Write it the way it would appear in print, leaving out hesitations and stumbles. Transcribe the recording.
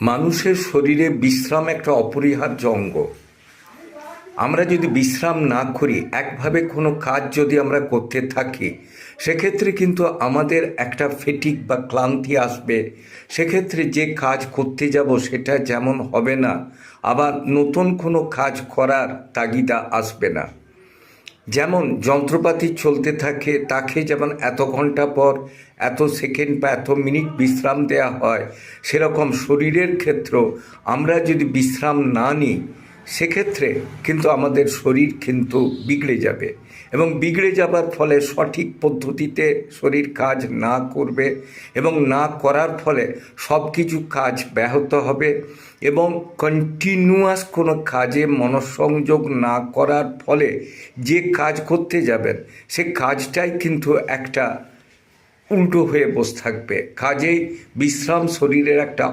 মানুষের শরীরে বিশ্রাম একটা অপরিহার্য অঙ্গ। আমরা যদি বিশ্রাম না করি, একভাবে কোনো কাজ যদি আমরা করতে থাকি, সেক্ষেত্রে কিন্তু আমাদের একটা ফেটিক বা ক্লান্তি আসবে। সেক্ষেত্রে যে কাজ করতে যাব সেটা যেমন হবে না, আবার নতুন কোনো কাজ করার তাগিদা আসবে না। যেমন যন্ত্রপাতি চলতে থাকে, তাকে যেমন এত ঘন্টা পর এত সেকেন্ড বা এত মিনিট বিশ্রাম দেওয়া হয়, সেরকম শরীরের ক্ষেত্রেও আমরা যদি বিশ্রাম না নিই, সেক্ষেত্রে কিন্তু আমাদের শরীর কিন্তু বিগড়ে যাবে, এবং বিগড়ে যাবার ফলে সঠিক পদ্ধতিতে শরীর কাজ না করবে, এবং না করার ফলে সব কিছু কাজ ব্যাহত হবে, এবং কন্টিনিউয়াস কোনো কাজে মনঃসংযোগ না করার ফলে যে কাজ করতে যাবেন সে কাজটাই কিন্তু একটা উল্টো হয়ে বসে থাকবে। কাজেই বিশ্রাম শরীরের একটা